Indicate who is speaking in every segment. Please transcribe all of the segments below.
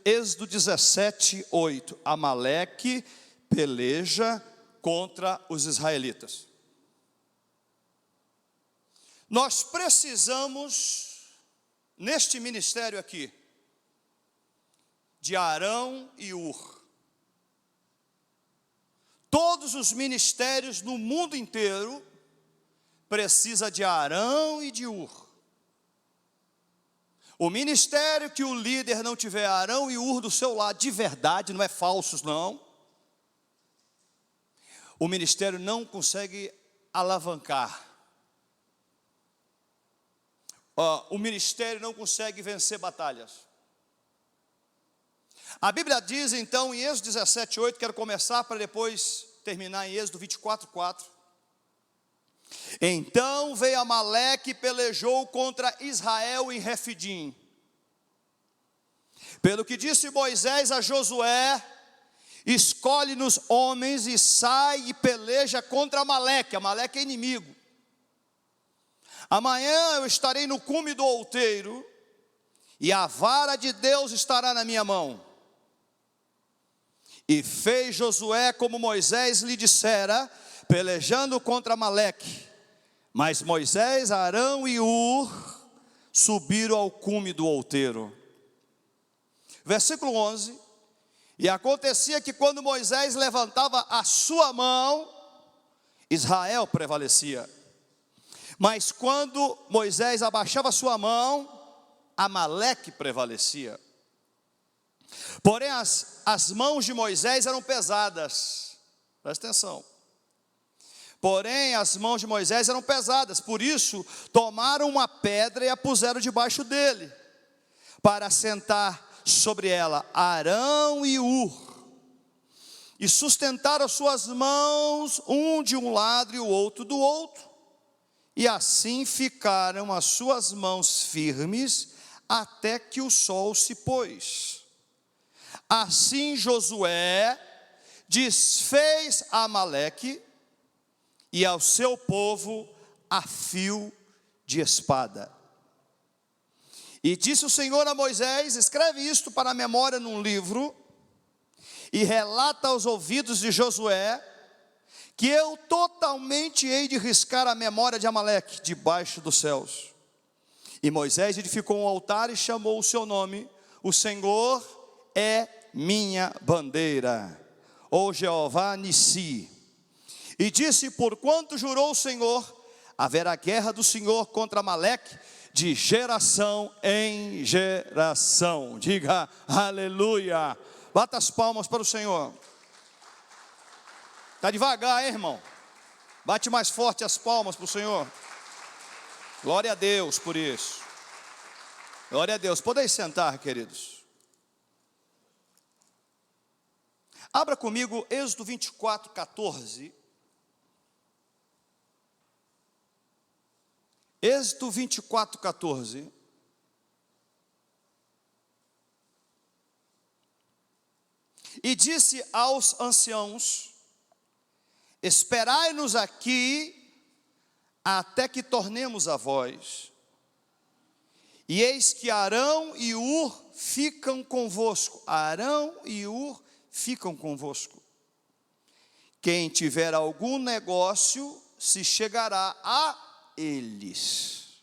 Speaker 1: Êxodo 17, 8. Amaleque peleja contra os israelitas. Nós precisamos, neste ministério aqui, de Arão e Ur. Todos os ministérios no mundo inteiro precisam de Arão e de Ur. O ministério que o líder não tiver Arão e Ur do seu lado, de verdade, não é falsos não, o ministério não consegue alavancar. O ministério não consegue vencer batalhas. A Bíblia diz então em Êxodo 17, 8, quero começar para depois terminar em Êxodo 24, 4. Então veio Amaleque e pelejou contra Israel em Refidim. Pelo que disse Moisés a Josué: escolhe-nos homens e sai e peleja contra Amaleque. Amaleque é inimigo. Amanhã eu estarei no cume do outeiro, e a vara de Deus estará na minha mão. E fez Josué como Moisés lhe dissera, pelejando contra Amaleque. Mas Moisés, Arão e Ur subiram ao cume do outeiro. Versículo 11. E acontecia que quando Moisés levantava a sua mão, Israel prevalecia. Mas quando Moisés abaixava a sua mão, Amaleque prevalecia. Porém as mãos de Moisés eram pesadas. Presta atenção. Porém as mãos de Moisés eram pesadas. Por isso tomaram uma pedra e a puseram debaixo dele, para sentar sobre ela Arão e Ur. E sustentaram as suas mãos, um de um lado e o outro do outro. E assim ficaram as suas mãos firmes, até que o sol se pôs. Assim Josué desfez Amaleque e ao seu povo a fio de espada. E disse o Senhor a Moisés: escreve isto para a memória num livro, e relata aos ouvidos de Josué, que eu totalmente hei de riscar a memória de Amaleque debaixo dos céus. E Moisés edificou um altar e chamou o seu nome: o Senhor é minha bandeira, ou Jeová Nissi. E disse: porquanto jurou o Senhor, haverá guerra do Senhor contra Amaleque, de geração em geração. Diga aleluia. Bata as palmas para o Senhor. Está devagar, hein, irmão? Bate mais forte as palmas para o Senhor. Glória a Deus por isso. Glória a Deus. Podem sentar, queridos. Abra comigo Êxodo 24, 14. Êxodo 24, 14. E disse aos anciãos: esperai-nos aqui até que tornemos a vós. E eis que Arão e Ur ficam convosco. Arão e Ur ficam convosco. Quem tiver algum negócio se chegará a eles.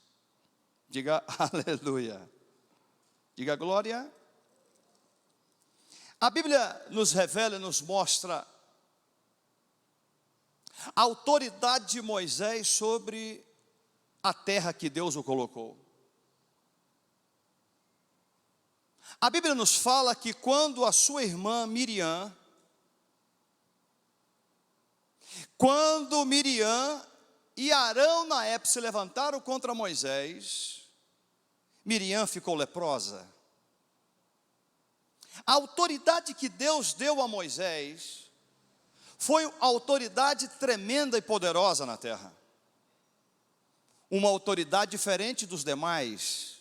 Speaker 1: Diga aleluia. Diga glória. A Bíblia nos revela, nos mostra a autoridade de Moisés sobre a terra que Deus o colocou. A Bíblia nos fala que quando a sua irmã Miriam, quando Miriam e Arão na época se levantaram contra Moisés, Miriam ficou leprosa. A autoridade que Deus deu a Moisés foi uma autoridade tremenda e poderosa na terra. Uma autoridade diferente dos demais.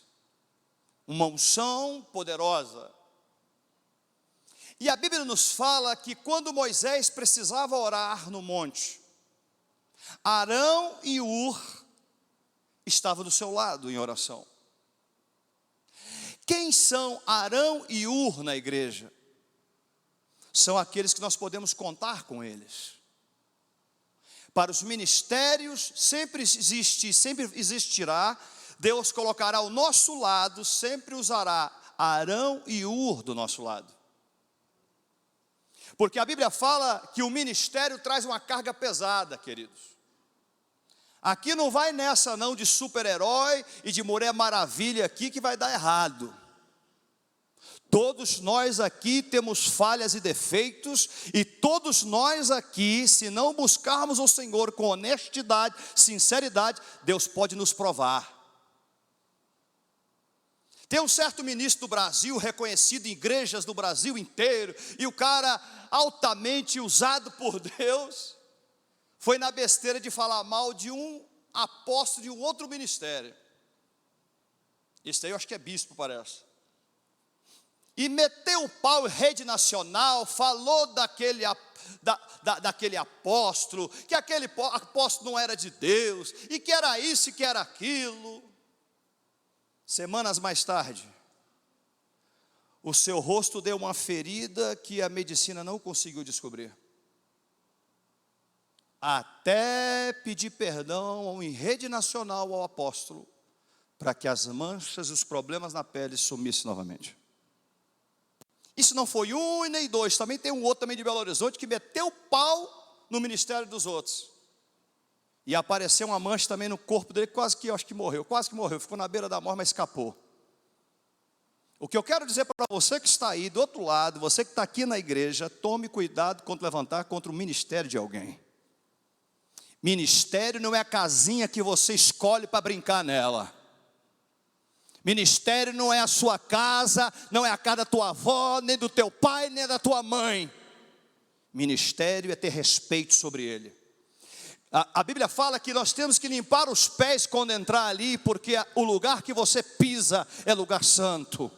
Speaker 1: Uma unção poderosa. E a Bíblia nos fala que quando Moisés precisava orar no monte, Arão e Ur estavam do seu lado em oração. Quem são Arão e Ur na igreja? São aqueles que nós podemos contar com eles. Para os ministérios sempre existe, sempre existirá, Deus colocará ao nosso lado, sempre usará Arão e Ur do nosso lado. Porque a Bíblia fala que o ministério traz uma carga pesada, queridos. Aqui não vai nessa não de super-herói e de mulher maravilha aqui que vai dar errado. Todos nós aqui temos falhas e defeitos, e todos nós aqui, se não buscarmos o Senhor com honestidade, sinceridade, Deus pode nos provar. Tem um certo ministro do Brasil, reconhecido em igrejas do Brasil inteiro, e o cara altamente usado por Deus, foi na besteira de falar mal de um apóstolo de um outro ministério. Esse aí eu acho que é bispo, parece. E meteu o pau em rede nacional, falou daquele apóstolo, que aquele apóstolo não era de Deus, e que era isso e que era aquilo. Semanas mais tarde, o seu rosto deu uma ferida que a medicina não conseguiu descobrir. Até pedir perdão em rede nacional ao apóstolo, para que as manchas e os problemas na pele sumissem novamente. Isso não foi um e nem dois, também tem um outro também de Belo Horizonte, que meteu o pau no ministério dos outros. E apareceu uma mancha também no corpo dele, quase que morreu, ficou na beira da morte, mas escapou. O que eu quero dizer para você que está aí do outro lado, você que está aqui na igreja, tome cuidado quando levantar contra o ministério de alguém. Ministério não é a casinha que você escolhe para brincar nela. Ministério não é a sua casa, não é a casa da tua avó, nem do teu pai, nem da tua mãe. Ministério é ter respeito sobre ele. A Bíblia fala que nós temos que limpar os pés quando entrar ali, porque o lugar que você pisa é lugar santo.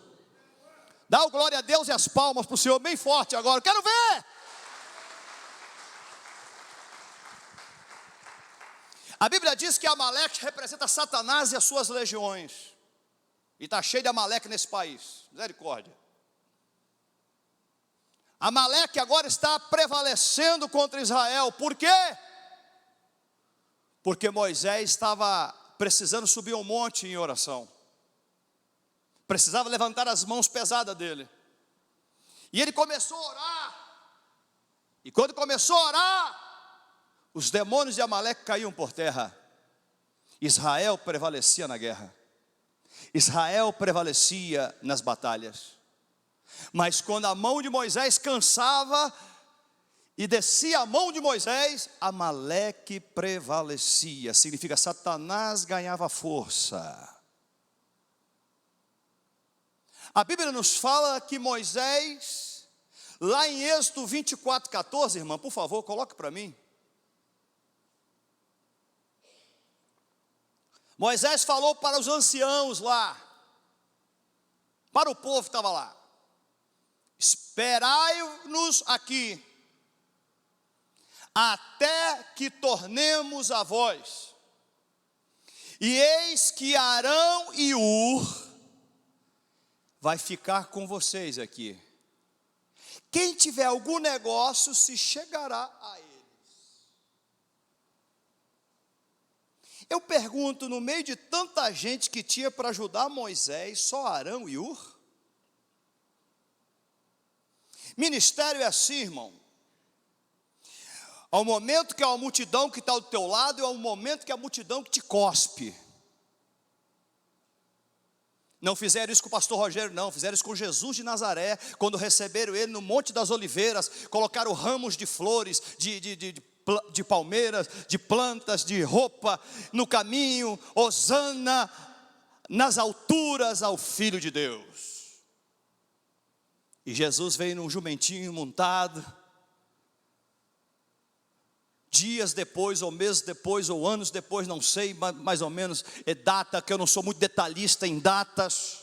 Speaker 1: Dá o glória a Deus e as palmas para o Senhor bem forte agora, quero ver. A Bíblia diz que Amaleque representa Satanás e as suas legiões. E está cheio de Amaleque nesse país, misericórdia. Amaleque agora está prevalecendo contra Israel, por quê? Porque Moisés estava precisando subir um monte em oração. Precisava levantar as mãos pesadas dele. E ele começou a orar. E quando começou a orar, os demônios de Amaleque caíam por terra. Israel prevalecia na guerra. Israel prevalecia nas batalhas. Mas quando a mão de Moisés cansava e descia a mão de Moisés, Amaleque prevalecia. Significa Satanás ganhava força. A Bíblia nos fala que Moisés, lá em Êxodo 24:14, irmã, por favor, coloque para mim. Moisés falou para os anciãos lá, para o povo que estava lá: esperai-nos aqui, até que tornemos a vós. E eis que Arão e Ur vai ficar com vocês aqui. Quem tiver algum negócio se chegará a eles. Eu pergunto, no meio de tanta gente que tinha para ajudar Moisés, só Arão e Ur? Ministério é assim, irmão. Ao momento que há uma multidão que está do teu lado, e ao momento que há a multidão que te cospe. Não fizeram isso com o pastor Rogério, não. Fizeram isso com Jesus de Nazaré. Quando receberam ele no Monte das Oliveiras, colocaram ramos de flores, de palmeiras, de plantas, de roupa no caminho. Hosana nas alturas ao Filho de Deus. E Jesus veio num jumentinho montado. Dias depois, ou meses depois, ou anos depois, não sei, mais ou menos, é data, que eu não sou muito detalhista em datas.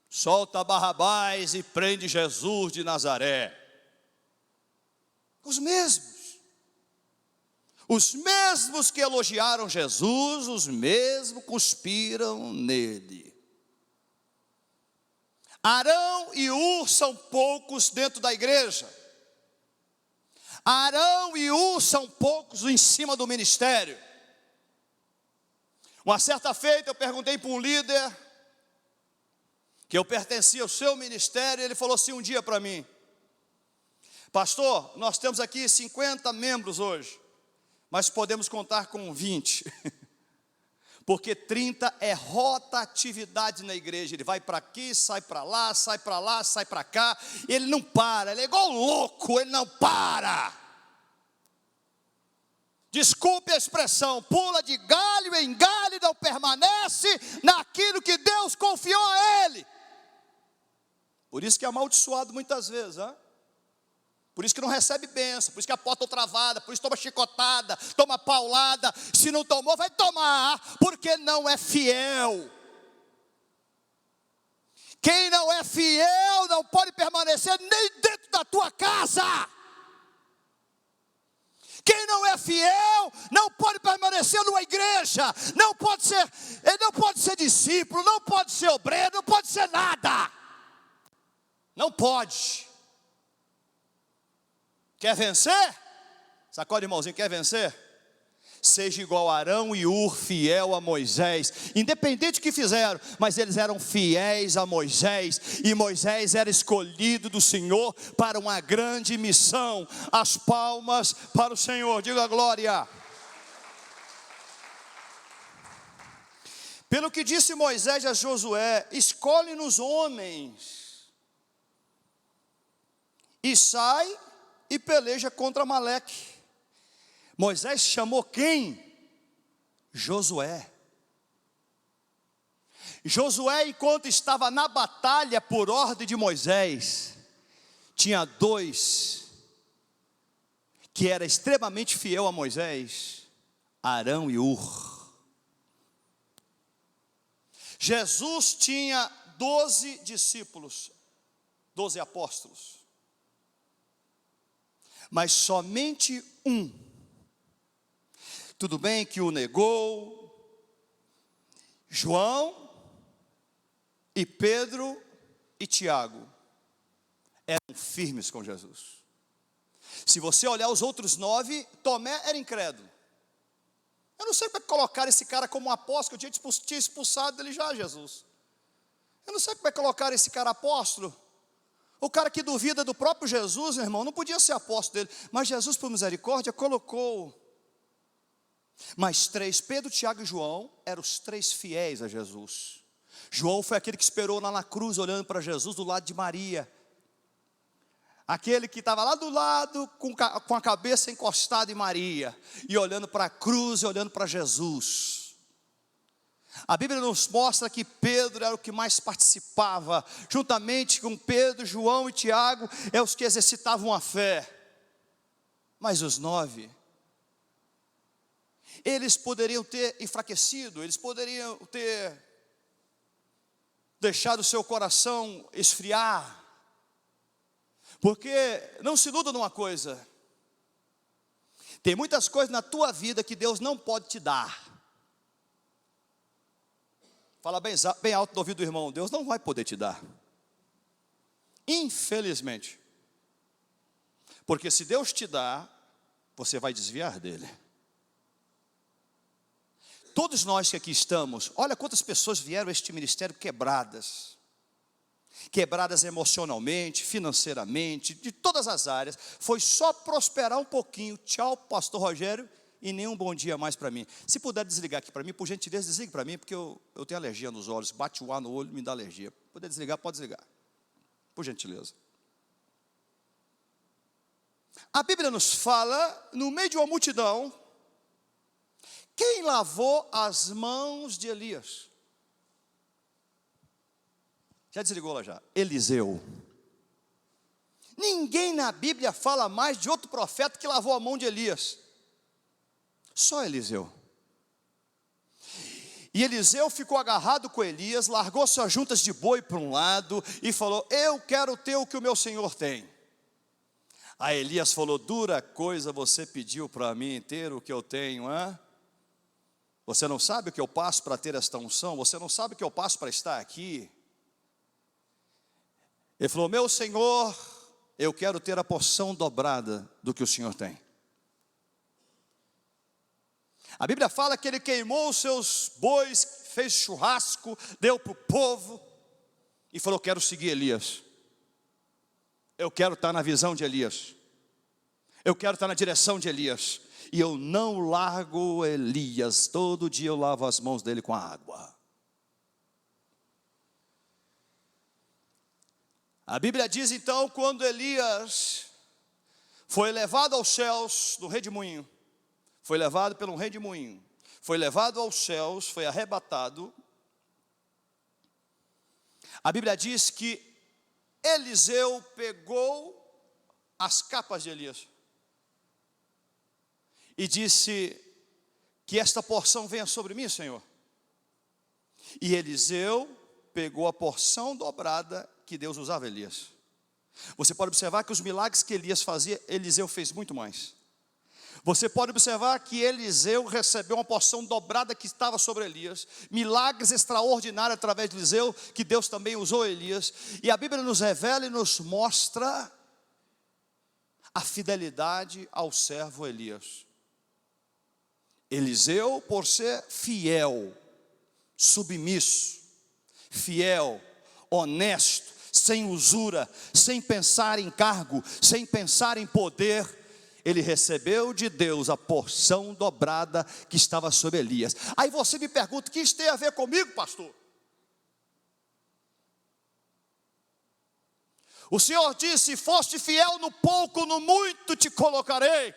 Speaker 1: Solta Barrabás e prende Jesus de Nazaré. Os mesmos que elogiaram Jesus, os mesmos cuspiram nele. Arão e Ur são poucos dentro da igreja. Arão e Ur são poucos em cima do ministério. Uma certa feita eu perguntei para um líder que eu pertencia ao seu ministério, e ele falou assim um dia para mim: pastor, nós temos aqui 50 membros hoje, mas podemos contar com 20, porque 30 é rotatividade na igreja. Ele vai para aqui, sai para lá, sai para lá, sai para cá, ele não para, ele é igual louco, ele não para. Desculpe a expressão, pula de galho em galho e não permanece naquilo que Deus confiou a ele. Por isso que é amaldiçoado muitas vezes, hein? Por isso que não recebe bênção, por isso que a porta é travada, por isso toma chicotada, toma paulada. Se não tomou, vai tomar, porque não é fiel. Quem não é fiel não pode permanecer nem dentro da tua casa. Quem não é fiel não pode permanecer numa igreja, ele não pode ser discípulo, não pode ser obreiro, não pode ser nada. Não pode. Quer vencer? Sacode, irmãozinho, quer vencer? Seja igual a Arão e Ur, fiel a Moisés, independente do que fizeram, mas eles eram fiéis a Moisés, e Moisés era escolhido do Senhor para uma grande missão. As palmas para o Senhor, diga glória. Pelo que disse Moisés a Josué: escolhe-nos homens, e sai e peleja contra Amaleque. Moisés chamou quem? Josué. Josué, enquanto estava na batalha por ordem de Moisés, tinha dois que era extremamente fiel a Moisés: Arão e Ur. Jesus tinha 12 discípulos, 12 apóstolos, mas somente um, tudo bem que o negou, João e Pedro e Tiago eram firmes com Jesus. Se você olhar os outros 9, Tomé era incrédulo. Eu não sei como é que colocaram esse cara como um apóstolo, que eu tinha expulsado dele já, Jesus. Eu não sei como é que colocaram esse cara apóstolo. O cara que duvida do próprio Jesus, meu irmão, não podia ser apóstolo dele. Mas Jesus, por misericórdia, colocou mais 3, Pedro, Tiago e João, eram os 3 fiéis a Jesus. João foi aquele que esperou lá na cruz, olhando para Jesus do lado de Maria. Aquele que estava lá do lado, com a cabeça encostada em Maria, e olhando para a cruz e olhando para Jesus. A Bíblia nos mostra que Pedro era o que mais participava, juntamente com Pedro, João e Tiago, é os que exercitavam a fé. Mas os 9, eles poderiam ter enfraquecido, eles poderiam ter deixado o seu coração esfriar, porque não se iluda numa coisa, tem muitas coisas na tua vida que Deus não pode te dar. Fala bem alto no ouvido do irmão: Deus não vai poder te dar, infelizmente, porque se Deus te dá, você vai desviar dele. Todos nós que aqui estamos, olha quantas pessoas vieram a este ministério quebradas emocionalmente, financeiramente, de todas as áreas. Foi só prosperar um pouquinho. Tchau, pastor Rogério, e nenhum bom dia mais para mim. Se puder desligar aqui para mim, por gentileza, desligue para mim, porque eu tenho alergia nos olhos, bate o ar no olho, me dá alergia. Puder desligar, pode desligar, por gentileza. A Bíblia nos fala, no meio de uma multidão, quem lavou as mãos de Elias? Já desligou lá já? Eliseu. Ninguém na Bíblia fala mais de outro profeta que lavou a mão de Elias. Só Eliseu. E Eliseu ficou agarrado com Elias, largou suas juntas de boi para um lado e falou: eu quero ter o que o meu senhor tem. Aí Elias falou: dura coisa você pediu para mim ter o que eu tenho, hein? Você não sabe o que eu passo para ter esta unção? Você não sabe o que eu passo para estar aqui? Ele falou: meu Senhor, eu quero ter a porção dobrada do que o Senhor tem. A Bíblia fala que ele queimou os seus bois, fez churrasco, deu para o povo e falou: quero seguir Elias. Eu quero estar na visão de Elias. Eu quero estar na direção de Elias. E eu não largo Elias. Todo dia eu lavo as mãos dele com a água. A Bíblia diz então, quando Elias foi levado aos céus do redemoinho, foi levado pelo redemoinho, foi levado aos céus, foi arrebatado. A Bíblia diz que Eliseu pegou as capas de Elias e disse: que esta porção venha sobre mim, Senhor. E Eliseu pegou a porção dobrada que Deus usava Elias. Você pode observar que os milagres que Elias fazia, Eliseu fez muito mais. Você pode observar que Eliseu recebeu uma porção dobrada que estava sobre Elias. Milagres extraordinários através de Eliseu, que Deus também usou Elias. E a Bíblia nos revela e nos mostra a fidelidade ao servo Elias. Eliseu, por ser fiel, submisso, fiel, honesto, sem usura, sem pensar em cargo, sem pensar em poder, ele recebeu de Deus a porção dobrada que estava sobre Elias. Aí você me pergunta: o que isso tem a ver comigo, pastor? O Senhor disse: foste fiel no pouco, no muito te colocarei.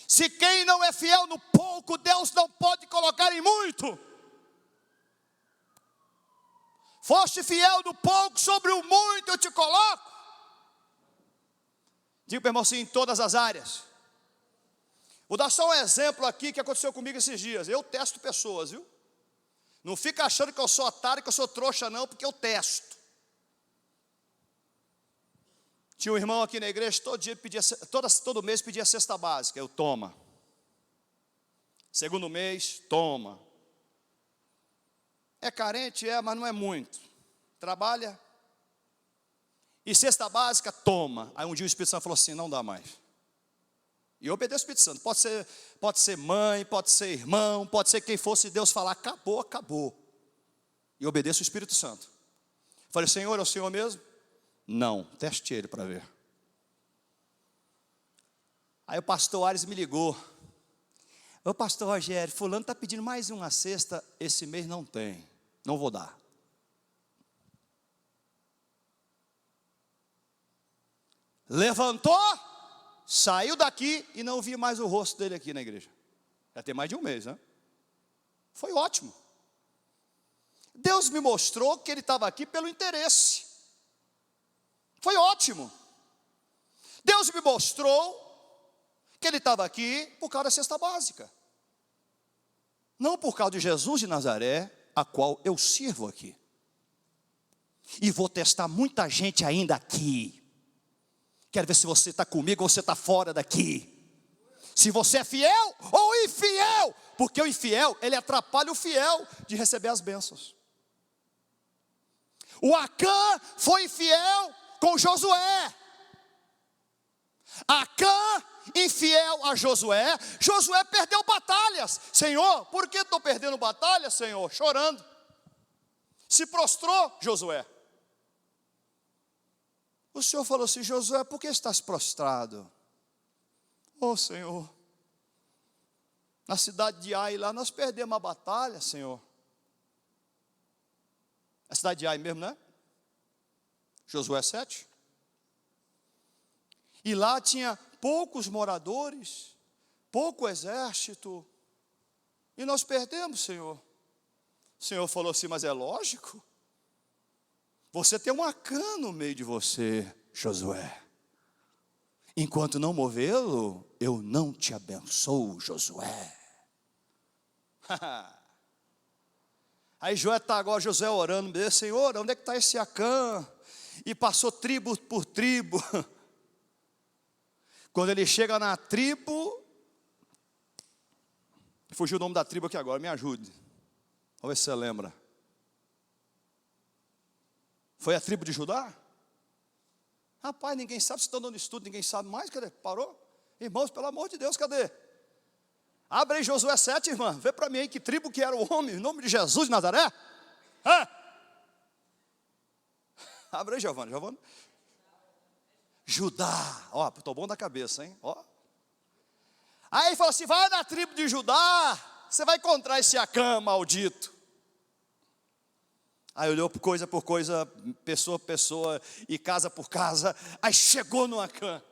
Speaker 1: Se quem não é fiel no pouco, Deus não pode colocar em muito. Foste fiel no pouco, sobre o muito eu te coloco. Diga para o irmão assim: em todas as áreas. Vou dar só um exemplo aqui que aconteceu comigo esses dias. Eu testo pessoas, viu? Não fica achando que eu sou otário, que eu sou trouxa não, porque eu testo. Tinha um irmão aqui na igreja, todo mês pedia cesta básica. Eu: toma. Segundo mês, toma. É carente? É, mas não é muito. Trabalha. E cesta básica, toma. Aí um dia o Espírito Santo falou assim: não dá mais. E eu obedeço o Espírito Santo. Pode ser mãe, pode ser irmão, pode ser quem for. Se Deus falar acabou, acabou. E eu obedeço o Espírito Santo. Falei: Senhor, é o Senhor mesmo? Não, teste ele para ver. Aí o pastor Ares me ligou: ô pastor Rogério, fulano está pedindo mais uma cesta, esse mês não tem, não vou dar. Levantou, saiu daqui e não vi mais o rosto dele aqui na igreja. Já tem mais de um mês, né? Foi ótimo. Deus me mostrou que ele estava aqui pelo interesse. Foi ótimo. Deus me mostrou que ele estava aqui por causa da cesta básica. Não por causa de Jesus de Nazaré, a qual eu sirvo aqui. E vou testar muita gente ainda aqui. Quero ver se você está comigo ou você está fora daqui. Se você é fiel ou infiel. Porque o infiel, ele atrapalha o fiel de receber as bênçãos. O Acã foi infiel com Josué. Acã, infiel a Josué. Josué perdeu batalhas. Senhor, por que estou perdendo batalhas, Senhor? Chorando. Se prostrou Josué. O Senhor falou assim: Josué, por que estás prostrado? Oh, Senhor, na cidade de Ai, lá nós perdemos a batalha, Senhor. A cidade de Ai mesmo, né? Josué 7. E lá tinha poucos moradores, pouco exército, e nós perdemos, Senhor. O Senhor falou assim: mas é lógico. Você tem um Acã no meio de você, Josué. Enquanto não movê-lo, eu não te abençoo, Josué. Aí Josué orando: Senhor, onde é que está esse Acã? E passou tribo por tribo. Quando ele chega na tribo, fugiu o nome da tribo aqui agora, me ajude. Vamos ver se você lembra. Foi a tribo de Judá? Rapaz, ninguém sabe, se estão dando estudo, ninguém sabe mais, cadê? Parou? Irmãos, pelo amor de Deus, cadê? Abre aí Josué 7, irmã, vê para mim aí que tribo que era o homem, em nome de Jesus de Nazaré. Abre aí, Giovana. Judá, ó, estou bom da cabeça, hein, ó. Aí ele falou assim, vai na tribo de Judá, você vai encontrar esse Acã maldito. Aí olhou coisa por coisa, pessoa por pessoa, e casa por casa, aí chegou no Acã.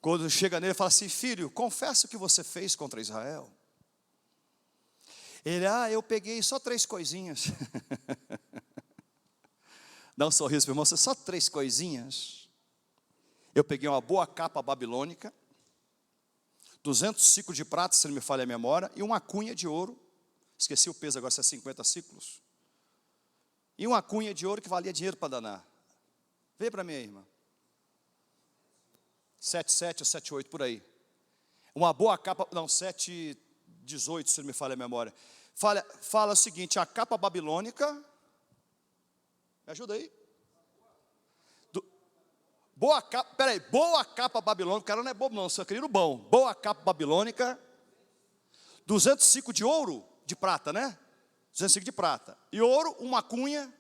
Speaker 1: Quando chega nele, fala assim, filho, confessa o que você fez contra Israel. Ele, eu peguei só 3 coisinhas. Dá um sorriso para o irmão, só 3 coisinhas. Eu peguei uma boa capa babilônica, 200 ciclos de prata, se não me falha a memória, e uma cunha de ouro. Esqueci o peso agora, se é 50 ciclos. E uma cunha de ouro que valia dinheiro para danar. Vê para mim aí, irmã. 7,7 ou 7,8 por aí. Uma boa capa, não, 7,18 se não me falha a memória. Fala o seguinte, a capa babilônica, me ajuda aí. Boa capa babilônica, o cara não é bobo não, só queria o bom. Boa capa babilônica, 205 de ouro, de prata, né? 205 de prata. E ouro, uma cunha.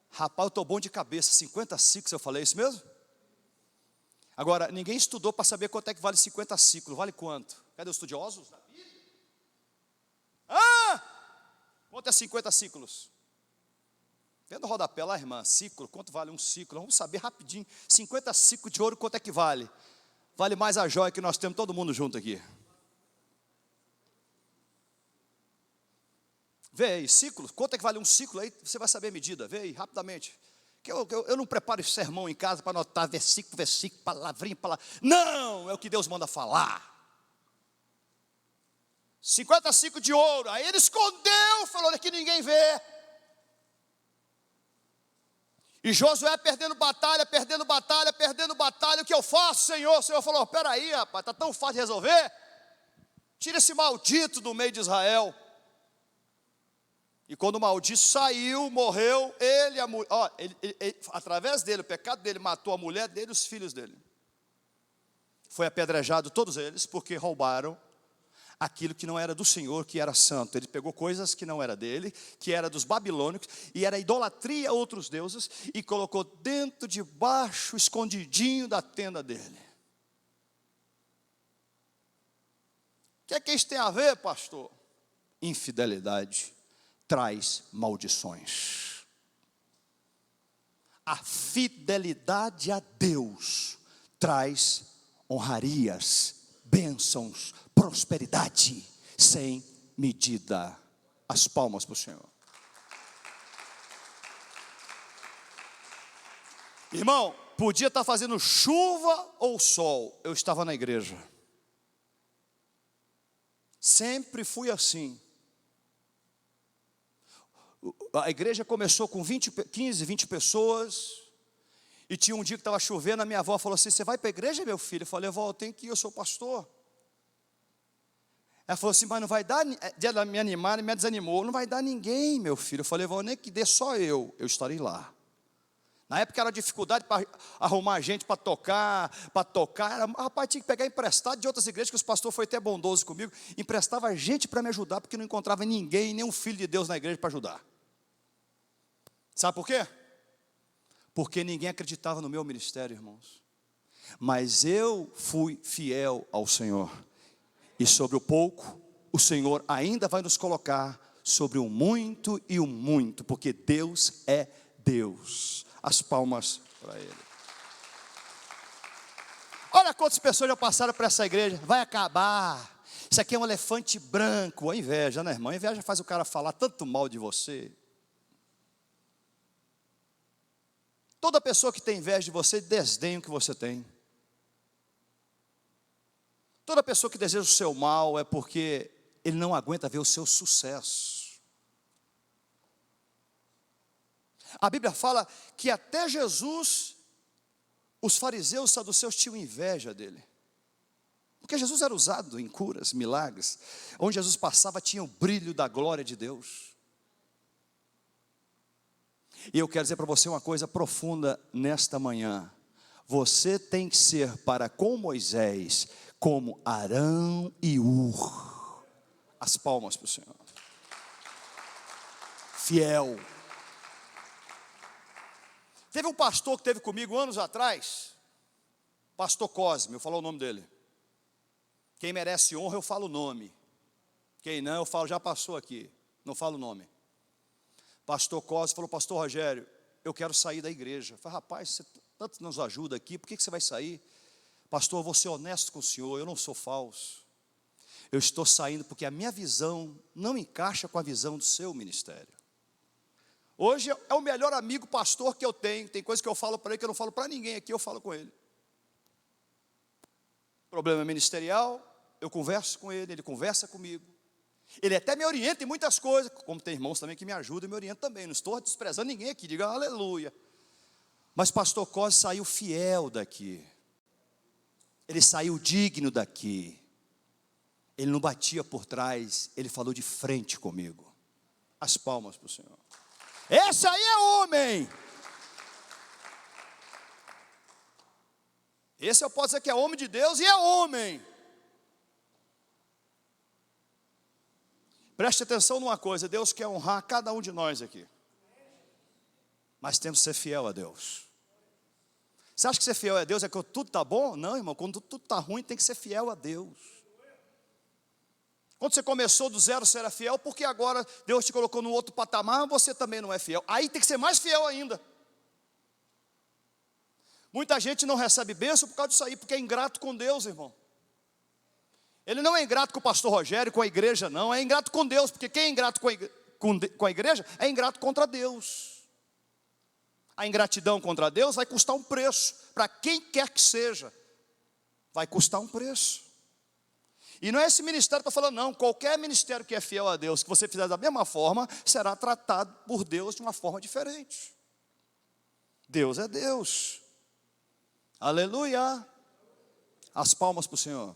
Speaker 1: Rapaz, eu estou bom de cabeça, 50 ciclos, eu falei isso mesmo? Agora, ninguém estudou para saber quanto é que vale 50 ciclos, vale quanto? Cadê os estudiosos? Quanto é 50 ciclos? Vendo o rodapé lá, irmã, ciclo, quanto vale um ciclo? Vamos saber rapidinho, 50 ciclos de ouro, quanto é que vale? Vale mais a joia que nós temos todo mundo junto aqui. Vê aí, ciclo, quanto é que vale um ciclo aí? Você vai saber a medida, vê aí, rapidamente. Que eu não preparo esse sermão em casa para anotar versículo, palavrinha. Não, é o que Deus manda falar. 55 de ouro, aí ele escondeu, falou que ninguém vê. E Josué perdendo batalha, o que eu faço, Senhor? O Senhor falou, peraí, rapaz, está tão fácil de resolver. Tira esse maldito do meio de Israel. E quando o maldito saiu, morreu, ele, através dele, o pecado dele matou a mulher dele e os filhos dele. Foi apedrejado todos eles, porque roubaram aquilo que não era do Senhor, que era santo. Ele pegou coisas que não era dele, que era dos babilônicos, e era idolatria a outros deuses, e colocou dentro, debaixo, escondidinho da tenda dele. O que isso tem a ver, pastor? Infidelidade traz maldições. A fidelidade a Deus traz honrarias, bênçãos, prosperidade sem medida. As palmas para o Senhor. Irmão, podia estar fazendo chuva ou sol, eu estava na igreja. Sempre fui assim. A igreja começou com 15, 20 pessoas. E tinha um dia que estava chovendo, a minha avó falou assim, você vai para a igreja, meu filho? Eu falei, vó, eu tenho que ir, eu sou pastor. Ela falou assim, mas não vai dar, ela me animar, me desanimou, não vai dar ninguém, meu filho. Eu falei, vó, nem que dê só eu estarei lá. Na época era dificuldade para arrumar gente para tocar, rapaz, tinha que pegar emprestado de outras igrejas, que os pastores foi até bondoso comigo, emprestava gente para me ajudar, porque não encontrava ninguém, nenhum filho de Deus na igreja para ajudar. Sabe por quê? Porque ninguém acreditava no meu ministério, irmãos. Mas eu fui fiel ao Senhor. E sobre o pouco, o Senhor ainda vai nos colocar sobre o muito e o muito, porque Deus é Deus. As palmas para Ele. Olha quantas pessoas já passaram por essa igreja. Vai acabar. Isso aqui é um elefante branco. A inveja, né, irmão? A inveja faz o cara falar tanto mal de você. Toda pessoa que tem inveja de você, desdenha o que você tem. Toda pessoa que deseja o seu mal é porque ele não aguenta ver o seu sucesso. A Bíblia fala que até Jesus, os fariseus, os saduceus tinham inveja dele. Porque Jesus era usado em curas, milagres. Onde Jesus passava tinha o brilho da glória de Deus. E eu quero dizer para você uma coisa profunda nesta manhã. Você tem que ser para com Moisés como Arão e Ur. As palmas para o Senhor. Fiel. Teve um pastor que esteve comigo anos atrás, pastor Cosme, eu falo o nome dele. Quem merece honra eu falo o nome. Quem não eu falo, já passou aqui, não falo o nome. Pastor Cosme falou, pastor Rogério, eu quero sair da igreja. Eu falei, rapaz, você tanto nos ajuda aqui, por que você vai sair? Pastor, eu vou ser honesto com o senhor, eu não sou falso. Eu estou saindo porque a minha visão não encaixa com a visão do seu ministério. Hoje é o melhor amigo pastor que eu tenho. Tem coisa que eu falo para ele que eu não falo para ninguém aqui, eu falo com ele. Problema ministerial, eu converso com ele, ele conversa comigo. Ele até me orienta em muitas coisas, como tem irmãos também que me ajudam e me orientam também. Não estou desprezando ninguém aqui, diga aleluia. Mas pastor Cosme saiu fiel daqui. Ele saiu digno daqui. Ele não batia por trás, ele falou de frente comigo. As palmas para o Senhor. Esse aí é homem. Esse eu posso dizer que é homem de Deus e é homem. Preste atenção numa coisa, Deus quer honrar cada um de nós aqui. Mas temos que ser fiel a Deus. Você acha que ser fiel a Deus é que tudo está bom? Não, irmão, quando tudo está ruim tem que ser fiel a Deus. Quando você começou do zero, você era fiel, porque agora Deus te colocou num outro patamar, você também não é fiel. Aí tem que ser mais fiel ainda. Muita gente não recebe bênção por causa disso aí, porque é ingrato com Deus, irmão. Ele não é ingrato com o pastor Rogério, com a igreja não, é ingrato com Deus, porque quem é ingrato com a igreja é ingrato contra Deus. A ingratidão contra Deus vai custar um preço, para quem quer que seja, vai custar um preço. E não é esse ministério que eu estou falando, não. Qualquer ministério que é fiel a Deus, que você fizer da mesma forma, será tratado por Deus de uma forma diferente. Deus é Deus. Aleluia. As palmas para o Senhor.